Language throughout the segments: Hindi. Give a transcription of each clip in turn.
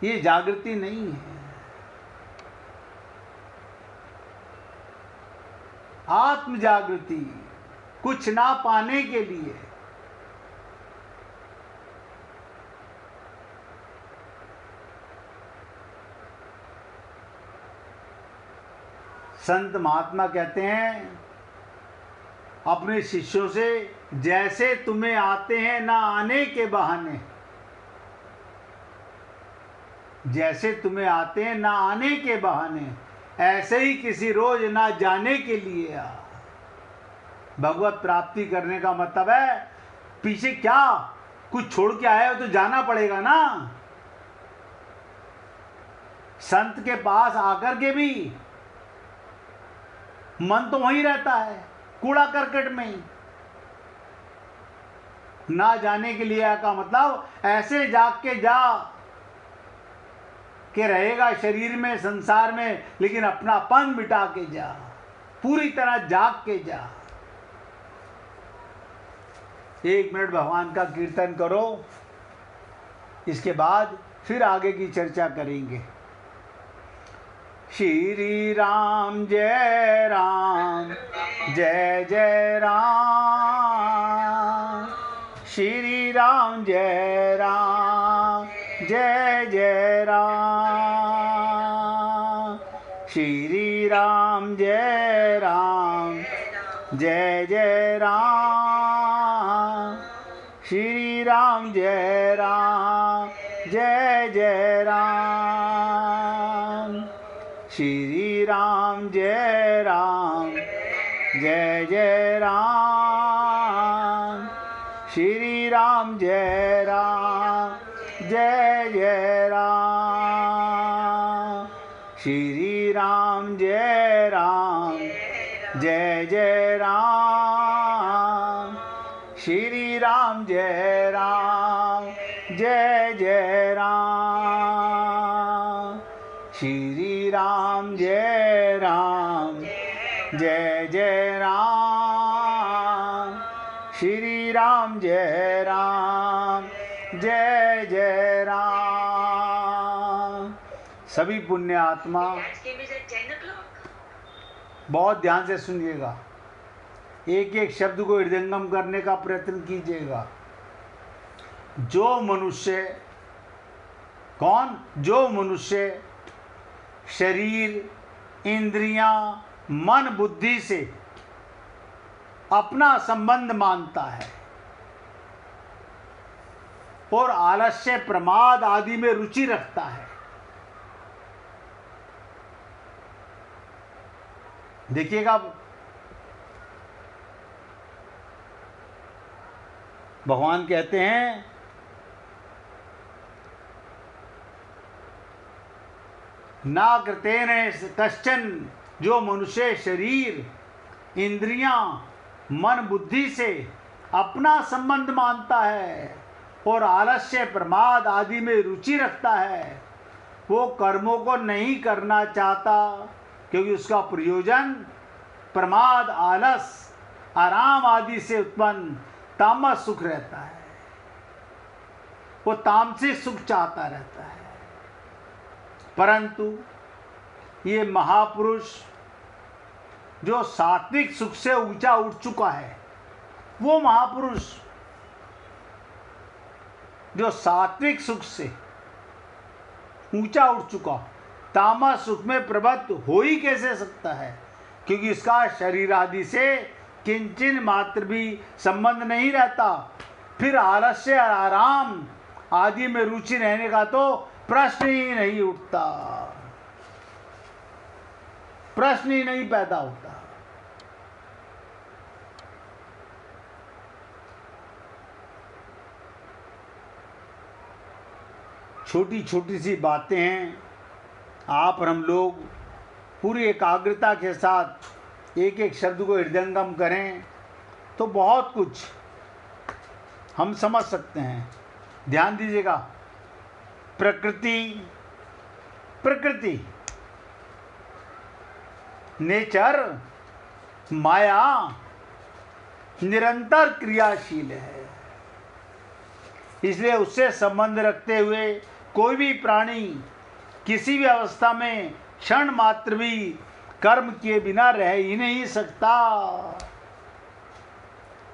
ये जागृति नहीं है। आत्म जागृति कुछ ना पाने के लिए संत महात्मा कहते हैं अपने शिष्यों से, जैसे तुम्हें आते हैं ना आने के बहाने, जैसे तुम्हें आते हैं ना आने के बहाने, ऐसे ही किसी रोज ना जाने के लिए आ। भगवत प्राप्ति करने का मतलब है पीछे क्या कुछ छोड़ के आए हो तो जाना पड़ेगा ना। संत के पास आकर के भी मन तो वहीं रहता है, कूड़ा करकट में ही। ना जाने के लिए का मतलब ऐसे जाग के जा के रहेगा शरीर में, संसार में, लेकिन अपनापन मिटा के जा, पूरी तरह जाग के जा। 1 मिनट भगवान का कीर्तन करो, इसके बाद फिर आगे की चर्चा करेंगे। श्री राम जय जय राम, श्री राम जय जय राम, श्री राम जय जय राम, श्री राम जय जय राम, श्री राम जय जय राम, श्री राम जय जय राम, श्री राम जय जय राम, श्री राम जय जय राम, श्री राम जय जय राम, श्री राम जय जय राम। सभी पुण्य आत्मा बहुत ध्यान से सुनिएगा, एक एक शब्द को हृदयंगम करने का प्रयत्न कीजिएगा। जो मनुष्य, कौन? जो मनुष्य शरीर, इंद्रियां, मन, बुद्धि से अपना संबंध मानता है और आलस्य, प्रमाद आदि में रुचि रखता है, देखिएगा भगवान कहते हैं ना कृतेन कश्चन, जो मनुष्य शरीर, इंद्रियां, मन, बुद्धि से अपना संबंध मानता है और आलस्य, प्रमाद आदि में रुचि रखता है, वो कर्मों को नहीं करना चाहता, क्योंकि उसका प्रयोजन प्रमाद, आलस, आराम आदि से उत्पन्न तामस सुख रहता है। वो तामसिक सुख चाहता रहता है। परंतु ये महापुरुष जो सात्विक सुख से ऊंचा उठ चुका है, वो महापुरुष जो सात्विक सुख से ऊंचा उठ चुका, तामस सुख में प्रवृत्त हो ही कैसे सकता है? क्योंकि इसका शरीर आदि से किंचन मात्र भी संबंध नहीं रहता। फिर आलस्य और आराम आदि में रुचि रहने का तो प्रश्न ही नहीं उठता, प्रश्न ही नहीं पैदा होता। छोटी छोटी सी बातें हैं, आप और हम लोग पूरी एकाग्रता के साथ एक एक शब्द को हृदयंगम करें तो बहुत कुछ हम समझ सकते हैं। ध्यान दीजिएगा, प्रकृति, प्रकृति, नेचर, माया निरंतर क्रियाशील है, इसलिए उससे संबंध रखते हुए कोई भी प्राणी किसी भी अवस्था में क्षण मात्र भी कर्म किए बिना रह ही नहीं सकता।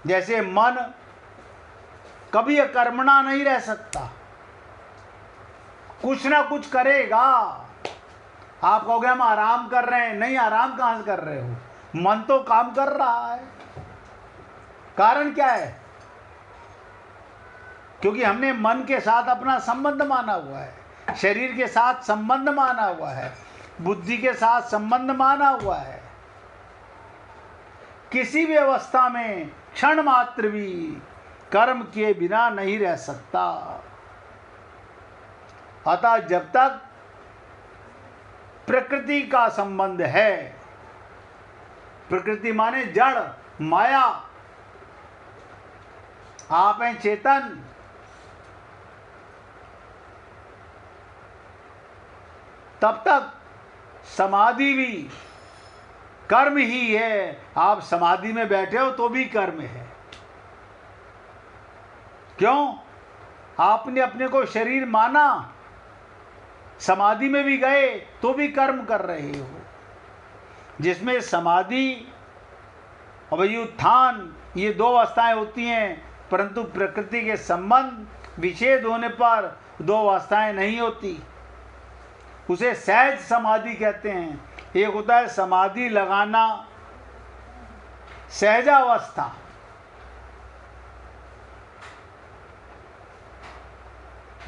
जैसे मन कभी अकर्मणा नहीं रह सकता, कुछ ना कुछ करेगा। आप कहोगे हम आराम कर रहे हैं, नहीं, आराम कहाँ से कर रहे हो, मन तो काम कर रहा है। कारण क्या है? क्योंकि हमने मन के साथ अपना संबंध माना हुआ है, शरीर के साथ संबंध माना हुआ है, बुद्धि के साथ संबंध माना हुआ है। किसी भी अवस्था में क्षण मात्र भी कर्म किए बिना नहीं रह सकता। अतः जब तक प्रकृति का संबंध है, प्रकृति माने जड़, माया, आप हैं चेतन, तब तक समाधि भी कर्म ही है। आप समाधि में बैठे हो तो भी कर्म है। क्यों? आपने अपने को शरीर माना, समाधि में भी गए तो भी कर्म कर रहे हो। जिसमें समाधि और उत्थान, ये दो अवस्थाएं होती हैं, परंतु प्रकृति के संबंध विच्छेद होने पर दो अवस्थाएं नहीं होती। उसे सहज समाधि कहते हैं। एक होता है समाधि लगाना, सहजावस्था,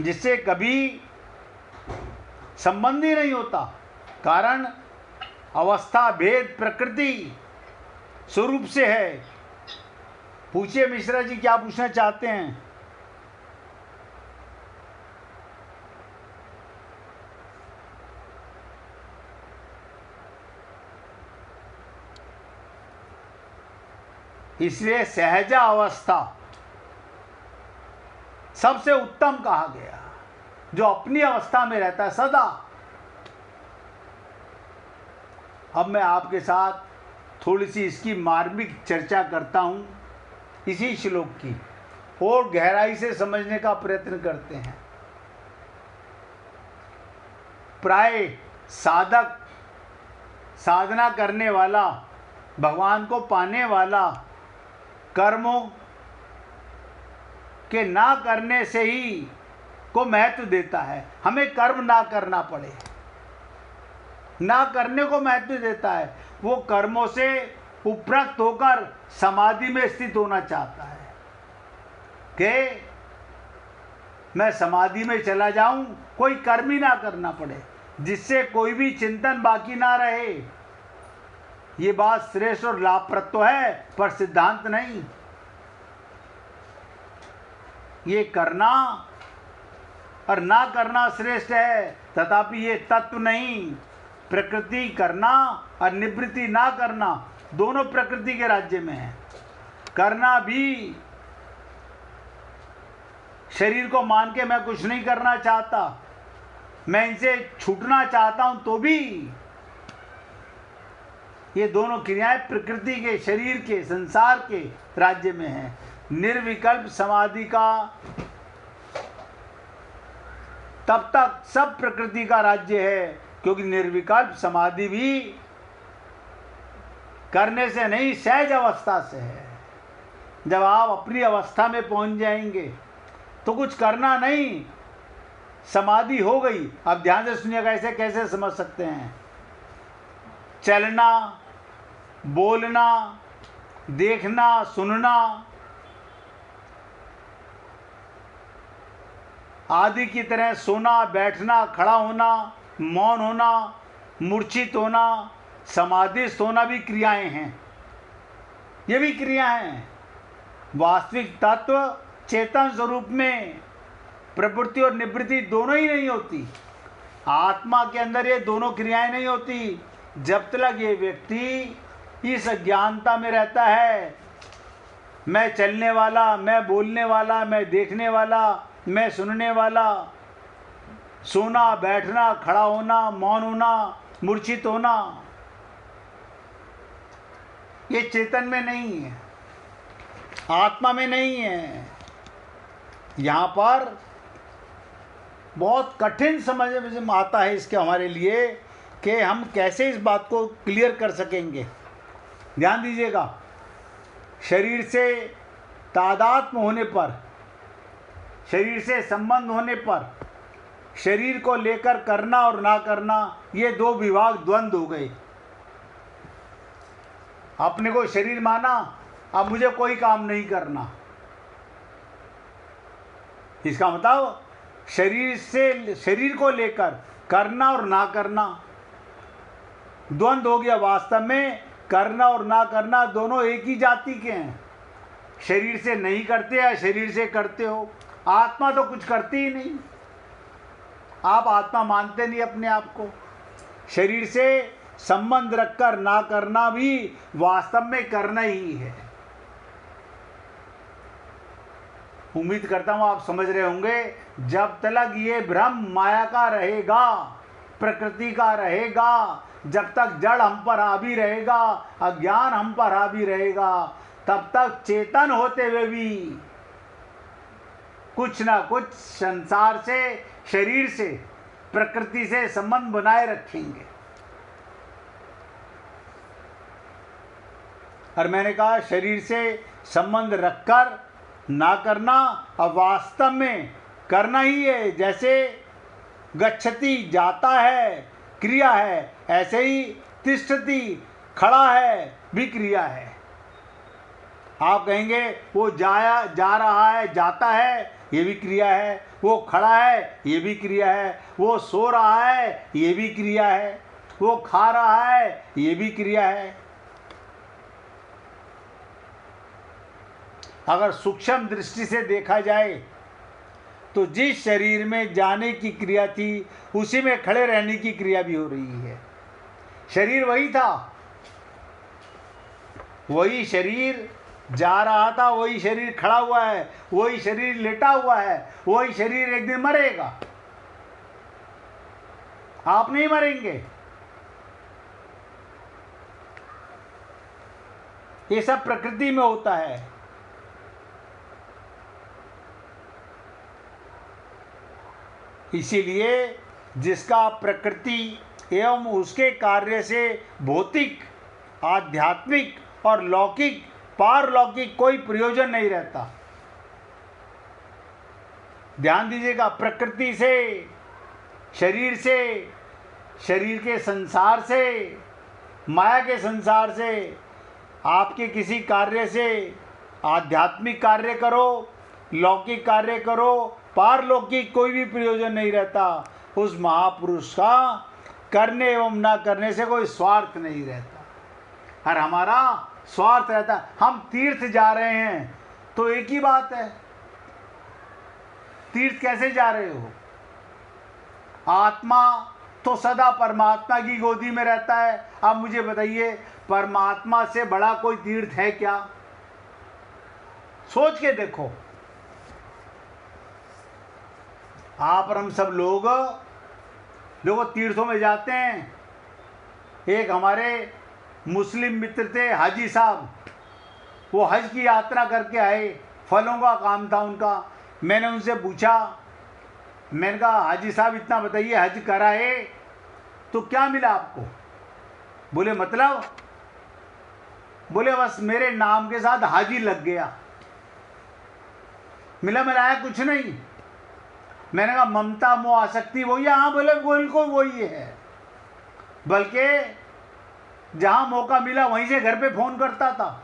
जिससे कभी संबंध ही नहीं होता। कारण अवस्था भेद प्रकृति स्वरूप से है। पूछिए मिश्रा जी क्या पूछना चाहते हैं? इसलिए सहजा अवस्था सबसे उत्तम कहा गया, जो अपनी अवस्था में रहता है सदा। अब मैं आपके साथ थोड़ी सी इसकी मार्मिक चर्चा करता हूं, इसी श्लोक की, और गहराई से समझने का प्रयत्न करते हैं। प्राय साधक, साधना करने वाला, भगवान को पाने वाला कर्मों के ना करने से ही को महत्व देता है। हमें कर्म ना करना पड़े, ना करने को महत्व देता है। वो कर्मों से उपरक्त होकर समाधि में स्थित होना चाहता है कि मैं समाधि में चला जाऊं, कोई कर्म ही ना करना पड़े, जिससे कोई भी चिंतन बाकी ना रहे। ये बात श्रेष्ठ और लाभप्रद तो है, पर सिद्धांत नहीं। ये करना और ना करना श्रेष्ठ है, तथापि ये तत्व नहीं। प्रकृति करना और निवृत्ति ना करना दोनों प्रकृति के राज्य में है। करना भी शरीर को मान के मैं कुछ नहीं करना चाहता, मैं इनसे छूटना चाहता हूं, तो भी ये दोनों क्रियाएं प्रकृति के, शरीर के, संसार के राज्य में है। निर्विकल्प समाधि का तब तक सब प्रकृति का राज्य है, क्योंकि निर्विकल्प समाधि भी करने से नहीं, सहज अवस्था से है। जब आप अपनी अवस्था में पहुंच जाएंगे तो कुछ करना नहीं, समाधि हो गई। अब ध्यान से सुनिएगा, ऐसे कैसे समझ सकते हैं। चलना, बोलना, देखना, सुनना आदि की तरह सोना, बैठना, खड़ा होना, मौन होना, मूर्छित होना, समाधिस्थ होना भी क्रियाएं हैं। ये भी क्रियाएं हैं। वास्तविक तत्व चेतन स्वरूप में प्रवृत्ति और निवृत्ति दोनों ही नहीं होती। आत्मा के अंदर ये दोनों क्रियाएं नहीं होती। जब तक ये व्यक्ति इस अज्ञानता में रहता है, मैं चलने वाला, मैं बोलने वाला, मैं देखने वाला, मैं सुनने वाला, सोना, बैठना, खड़ा होना, मौन होना, मूर्छित होना, ये चेतन में नहीं है, आत्मा में नहीं है। यहाँ पर बहुत कठिन समझ में आता है इसके हमारे लिए कि हम कैसे इस बात को क्लियर कर सकेंगे। ध्यान दीजिएगा, शरीर से तादात्म्य होने पर, शरीर से संबंध होने पर, शरीर को लेकर करना और ना करना, ये दो विभाग द्वंद्व हो गए। अपने को शरीर माना, अब मुझे कोई काम नहीं करना। इसका मतलब शरीर से, शरीर को लेकर करना और ना करना द्वंद्व हो गया। वास्तव में करना और ना करना दोनों एक ही जाति के हैं। शरीर से नहीं करते या शरीर से करते हो। आत्मा तो कुछ करती ही नहीं। आप आत्मा मानते नहीं अपने आप को। शरीर से संबंध रखकर ना करना भी वास्तव में करना ही है। उम्मीद करता हूं आप समझ रहे होंगे। जब तक ये भ्रम माया का रहेगा, प्रकृति का रहेगा, जब तक जड़ हम पर हावी रहेगा, अज्ञान हम पर हावी रहेगा, तब तक चेतन होते हुए भी कुछ ना कुछ संसार से, शरीर से, प्रकृति से संबंध बनाए रखेंगे। और मैंने कहा शरीर से संबंध रखकर ना करना अब वास्तव में करना ही है। जैसे गच्छति जाता है, क्रिया है, ऐसे ही तिष्ठति खड़ा है भी क्रिया है। आप कहेंगे वो जा रहा है, जाता है, ये भी क्रिया है। वो खड़ा है, ये भी क्रिया है। वो सो रहा है, ये भी क्रिया है। वो खा रहा है, ये भी क्रिया है। अगर सूक्ष्म दृष्टि से देखा जाए तो जिस शरीर में जाने की क्रिया थी, उसी में खड़े रहने की क्रिया भी हो रही है। शरीर वही था, वही शरीर जा रहा था, वही शरीर खड़ा हुआ है, वही शरीर लेटा हुआ है, वही शरीर एक दिन मरेगा। आप नहीं मरेंगे। ये सब प्रकृति में होता है। इसीलिए जिसका प्रकृति एवं उसके कार्य से भौतिक, आध्यात्मिक और लौकिक, पारलौकिक कोई प्रयोजन नहीं रहता। ध्यान दीजिएगा, प्रकृति से, शरीर से, शरीर के संसार से, माया के संसार से, आपके किसी कार्य से, आध्यात्मिक कार्य करो, लौकिक कार्य करो, पारलौकिक कोई भी प्रयोजन नहीं रहता। उस महापुरुष का करने एवं ना करने से कोई स्वार्थ नहीं रहता। और हमारा स्वार्थ रहता है। हम तीर्थ जा रहे हैं तो एक ही बात है, तीर्थ कैसे जा रहे हो? आत्मा तो सदा परमात्मा की गोदी में रहता है। अब मुझे बताइए, परमात्मा से बड़ा कोई तीर्थ है क्या? सोच के देखो। आप और हम सब लोग देखो तीर्थों में जाते हैं। एक हमारे मुस्लिम मित्र थे, हाजी साहब, वो हज की यात्रा करके आए, फलों का काम था उनका। मैंने उनसे पूछा, मैंने कहा हाजी साहब इतना बताइए, हज कराए तो क्या मिला आपको? बोले मतलब? बोले बस मेरे नाम के साथ हाजी लग गया, मिलाया कुछ नहीं। मैंने कहा ममता मोह आसक्ति वही है? हाँ। बोले बिल्कुल वही है, बल्कि जहां मौका मिला वहीं से घर पे फोन करता था।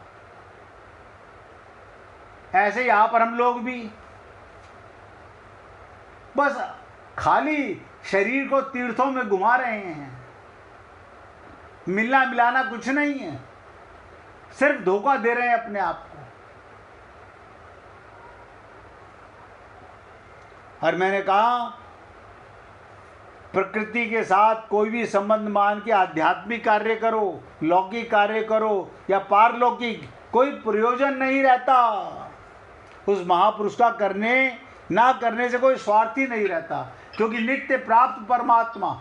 ऐसे ही यहां पर हम लोग भी बस खाली शरीर को तीर्थों में घुमा रहे हैं। मिलना मिलाना कुछ नहीं है, सिर्फ धोखा दे रहे हैं अपने आप को। और मैंने कहा प्रकृति के साथ कोई भी संबंध मान के आध्यात्मिक कार्य करो, लौकिक कार्य करो या पारलौकिक, कोई प्रयोजन नहीं रहता। उस महापुरुष का करने ना करने से कोई स्वार्थ ही नहीं रहता, क्योंकि नित्य प्राप्त परमात्मा।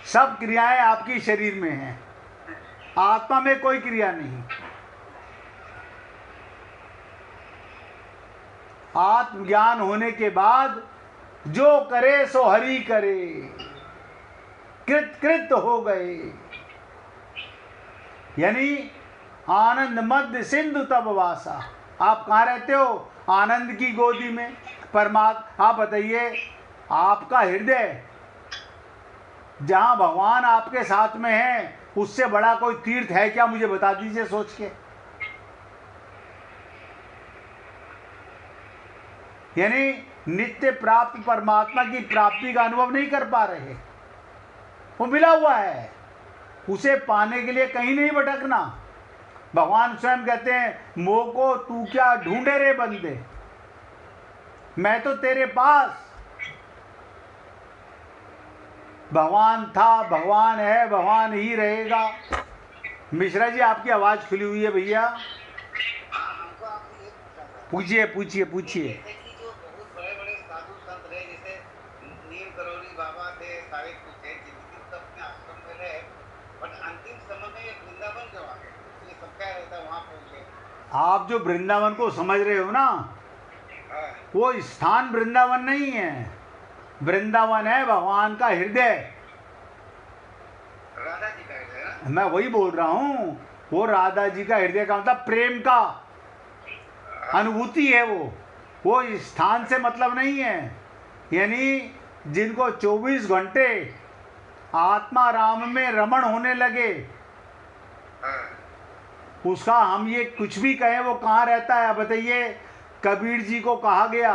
सब क्रियाएं आपकी शरीर में हैं, आत्मा में कोई क्रिया नहीं। आत्मज्ञान होने के बाद जो करे सो हरि करे, कृत कृत हो गए। यानी आनंद मध्य सिंधु तब वासा। आप कहाँ रहते हो? आनंद की गोदी में। परमात्मा, आप बताइए, आपका हृदय जहाँ भगवान आपके साथ में है, उससे बड़ा कोई तीर्थ है क्या? मुझे बता दीजिए सोच के। यानी नित्य प्राप्त परमात्मा की प्राप्ति का अनुभव नहीं कर पा रहे। वो मिला हुआ है, उसे पाने के लिए कहीं नहीं भटकना। भगवान स्वयं कहते हैं, मोह को तू क्या ढूंढे रे बंदे, मैं तो तेरे पास। भगवान था, भगवान है, भगवान ही रहेगा। मिश्रा जी, आपकी आवाज खुली हुई है भैया, पूछिए पूछिए पूछिए। जो बहुत बड़े बड़े साधु संत रहे, जैसे नीम करोली बाबा थे, सारे कुछ थे, जिंदगी तो अपने आश्रम में रहे, बट अंतिम समय में ये वृंदावन क्यों आ गए? ये सब क्या रहता वहां पहुंचे? आप जो वृंदावन को समझ रहे हो ना, वो स्थान वृंदावन नहीं है। वृंदावन है भगवान का हृदय। राधा जी का हृदय। मैं वही बोल रहा हूँ, वो राधा जी का हृदय का मतलब प्रेम का अनुभूति है। वो स्थान से मतलब नहीं है। यानी जिनको 24 घंटे आत्मा राम में रमण होने लगे, उसका हम ये कुछ भी कहें, वो कहाँ रहता है बताइए? कबीर जी को कहा गया,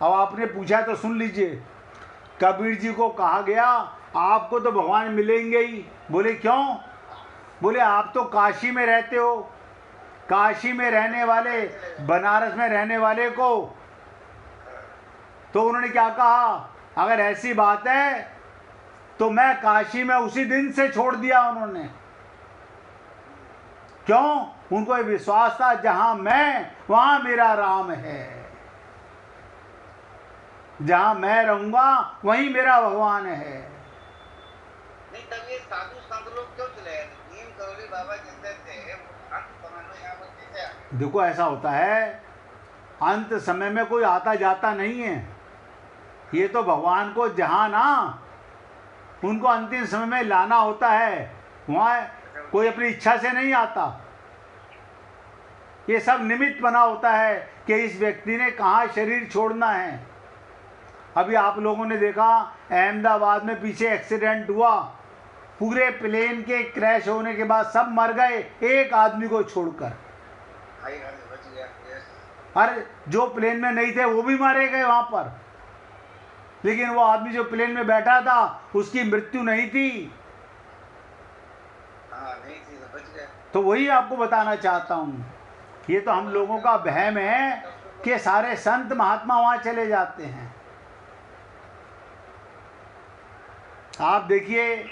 अब आपने पूछा तो सुन लीजिए। कबीर जी को कहा गया, आपको तो भगवान मिलेंगे ही। बोले क्यों? बोले आप तो काशी में रहते हो, काशी में रहने वाले, बनारस में रहने वाले को। तो उन्होंने क्या कहा, अगर ऐसी बात है तो मैं काशी में उसी दिन से छोड़ दिया उन्होंने। क्यों? उनको ये विश्वास था, जहां मैं वहां मेरा राम है, जहां मैं रहूंगा वहीं मेरा भगवान है। नहीं, तब ये साधु संत लोग क्यों चले? नीम करोली बाबा जिंदे थे, अंत समय में यहाँ पर कैसे आ गए? देखो ऐसा होता है, अंत समय में कोई आता जाता नहीं है। ये तो भगवान को जहां ना उनको अंतिम समय में लाना होता है, वहाँ कोई अपनी इच्छा से नहीं आता। ये सब निमित्त बना होता है कि इस व्यक्ति ने कहाँ शरीर छोड़ना है। अभी आप लोगों ने देखा, अहमदाबाद में पीछे एक्सीडेंट हुआ, पूरे प्लेन के क्रैश होने के बाद सब मर गए, एक आदमी को छोड़कर। बच गया। अरे जो प्लेन में नहीं थे वो भी मारे गए वहां पर, लेकिन वो आदमी जो प्लेन में बैठा था उसकी मृत्यु नहीं थी। नहीं थी तो बच गया। तो वही आपको बताना चाहता हूँ, ये तो हम लोगों का वहम है कि सारे संत महात्मा वहां चले जाते हैं। आप देखिए,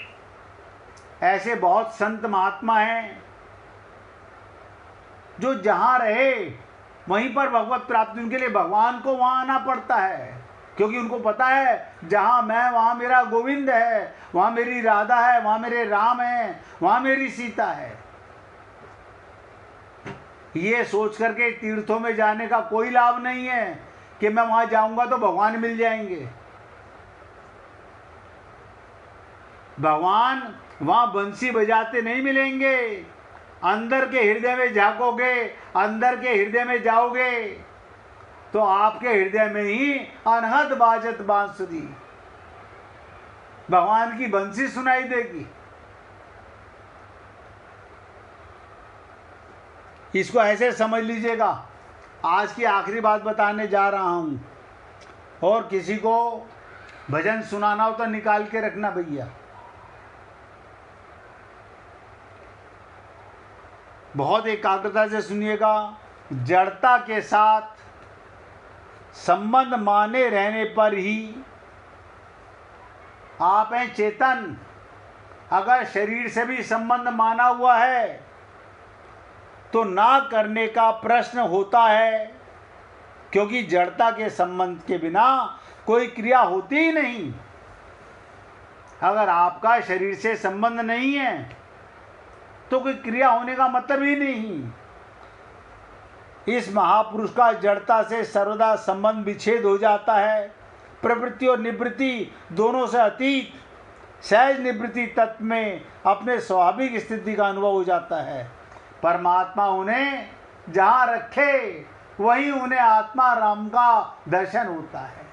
ऐसे बहुत संत महात्मा हैं जो जहां रहे वहीं पर भगवत प्राप्ति, उनके लिए भगवान को वहां आना पड़ता है, क्योंकि उनको पता है जहां मैं वहां मेरा गोविंद है, वहां मेरी राधा है, वहां मेरे राम है, वहां मेरी सीता है। ये सोच करके तीर्थों में जाने का कोई लाभ नहीं है कि मैं वहां जाऊंगा तो भगवान मिल जाएंगे। भगवान वहां बंसी बजाते नहीं मिलेंगे। अंदर के हृदय में झांकोगे, अंदर के हृदय में जाओगे तो आपके हृदय में ही अनहद बाजत बांसुरी, भगवान की बंसी सुनाई देगी। इसको ऐसे समझ लीजिएगा। आज की आखिरी बात बताने जा रहा हूं, और किसी को भजन सुनाना हो तो निकाल के रखना भैया। बहुत एकाग्रता से सुनिएगा। जड़ता के साथ संबंध माने रहने पर ही आप हैं चेतन। अगर शरीर से भी संबंध माना हुआ है तो ना करने का प्रश्न होता है, क्योंकि जड़ता के संबंध के बिना कोई क्रिया होती ही नहीं। अगर आपका शरीर से संबंध नहीं है तो कोई क्रिया होने का मतलब ही नहीं। इस महापुरुष का जड़ता से सर्वदा संबंध विच्छेद हो जाता है। प्रवृत्ति और निवृत्ति दोनों से अतीत सहज निवृत्ति तत्व में अपने स्वाभाविक स्थिति का अनुभव हो जाता है। परमात्मा उन्हें जहाँ रखे वहीं उन्हें आत्मा राम का दर्शन होता है।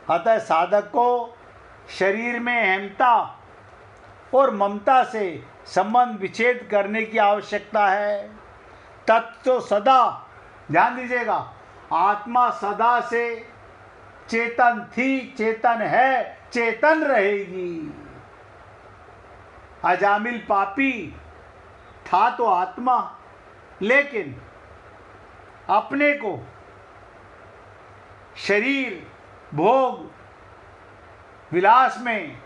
अतः साधक को शरीर में अहमता और ममता से संबंध विच्छेद करने की आवश्यकता है। तत्व तो सदा, ध्यान दीजिएगा, आत्मा सदा से चेतन थी, चेतन है, चेतन रहेगी। अजामिल पापी था तो आत्मा, लेकिन अपने को शरीर भोग विलास में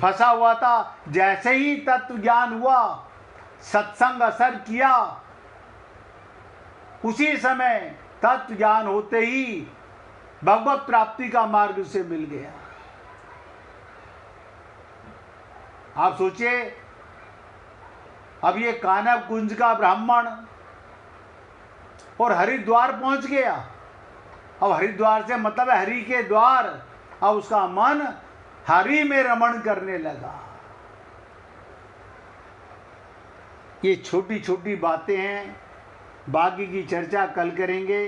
फंसा हुआ था। जैसे ही तत्व ज्ञान हुआ, सत्संग असर किया, उसी समय तत्व ज्ञान होते ही भगवत प्राप्ति का मार्ग उसे मिल गया। आप सोचिए, अब ये कानव कुंज का ब्राह्मण और हरिद्वार पहुंच गया। अब हरिद्वार से मतलब है हरि के द्वार। अब उसका मन हरि में रमण करने लगा। ये छोटी छोटी बातें हैं, बाकी की चर्चा कल करेंगे।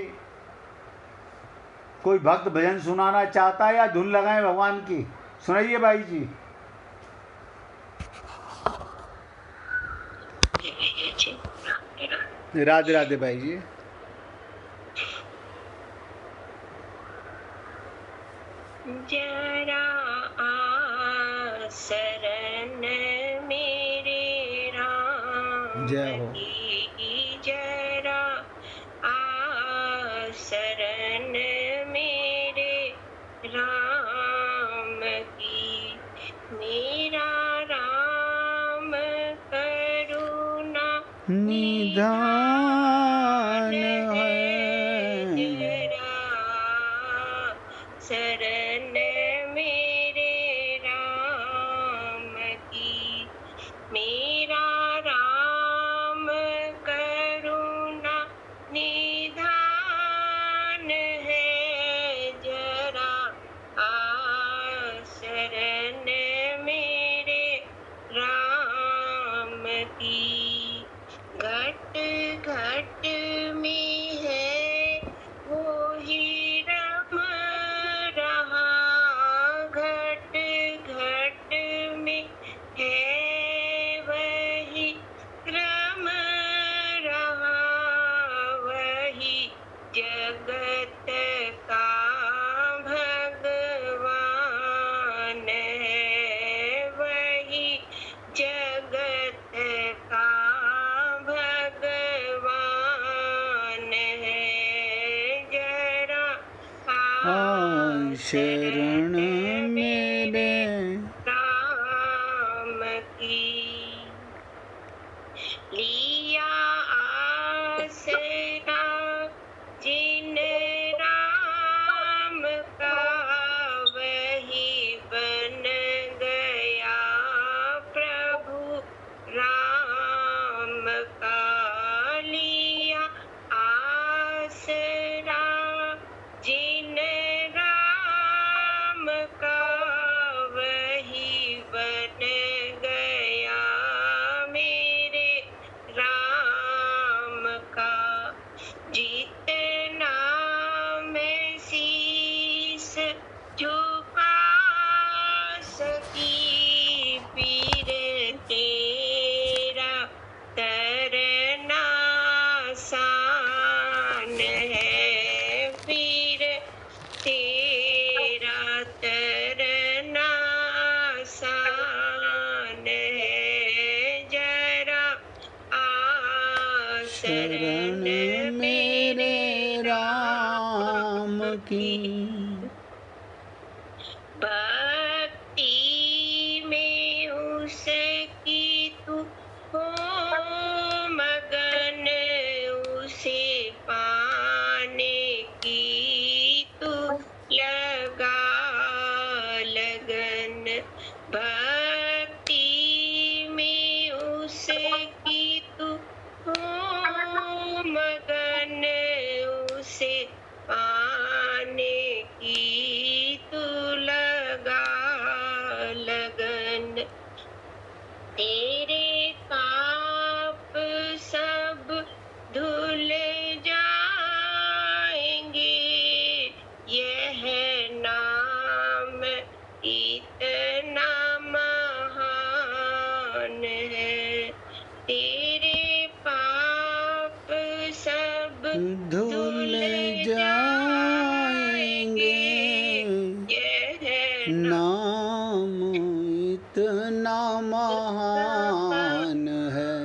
कोई भक्त भजन सुनाना चाहता है या धुन लगाएं भगवान की? सुनाइए भाई जी। राधे राधे भाई जी। जरा आ शरण मेरे राम जय हो। की, जरा आ शरण मेरे राम की। मेरा राम करुणा निधान है, शरण मेरे राम की। मेरा राम करुणा निधान है, जरा आ शरण मेरे राम की। घट घट में है वो ही रम रहा, घट घट में है वही रम रहा, वही जगत का भगवान है, वही जगत का भगवान है। जरा आ शरण मेरे राम की। लिया आसरा जिन राम का, वही बन गया प्रभु राम का। लिया आसरा जिन राम का, वही बन गया मेरे राम का। जितना मैं शीस झुका सकी, पीर तेरा तरना आसान है, पीर तेरा तरना आसान है। जरा आ शरण मेरे राम की। भक्ति में उसकी तू हो मगन, उसे पाने की तू लगा लगन। भक्ति में उसकी तू हो तेरे पाप सब धुल जाएंगे, यह नाम इतना महान है। तेरे पाप सब धुल जाएंगे, यह नाम इतना महान है।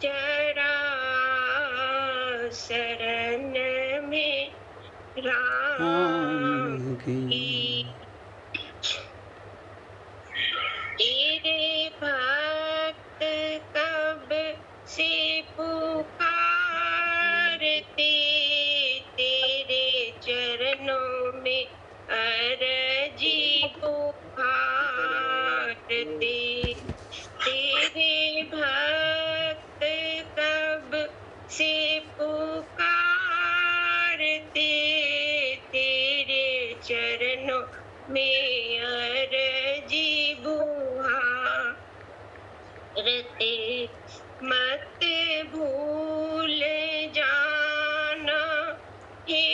जरा शरण में राम की, तेरे भक्त कब से पुकारते, तेरे चरणों में अर्जी पुकारते। तेरे भक्त कब से पुकारते, तेरे चरणों में अर्जी बुहारते। मत भूल जाना हे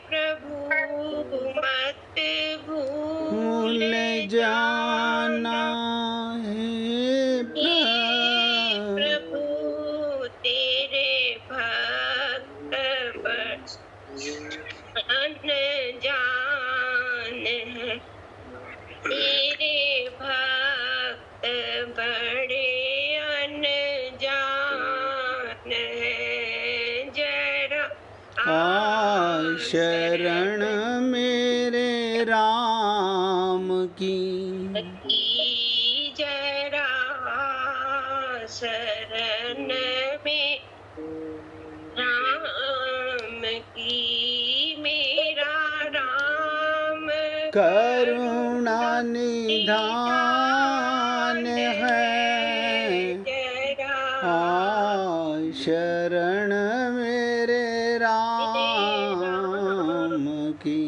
प्रभु, मत भूल जाना है प्रभु, तेरे भक्त अनजान है, तेरे भक्त बड़े अनजान है। जरा शरण मेरे राम की, जरा शरण में राम की, मेरा राम करुणा निधान है। जरा शरण मेरे राम की।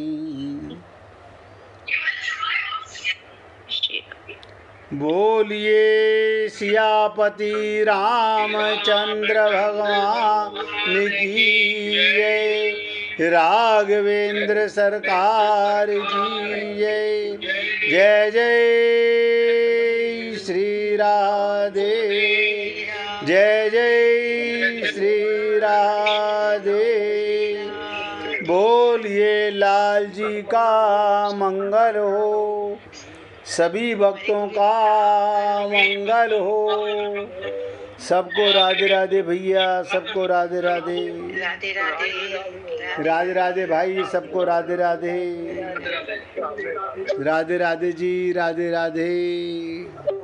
बोलिए सियापति रामचंद्र भगवान की जय, राघवेंद्र सरकार की जय। जय जय श्री राधे, जय जय श्री राधे। बोलिए लाल जी का मंगल हो, सभी भक्तों का मंगल हो। सबको राधे राधे भैया, सबको राधे राधे, राधे राधे, राधे राधे भाई, सबको राधे राधे, राधे राधे जी, राधे राधे।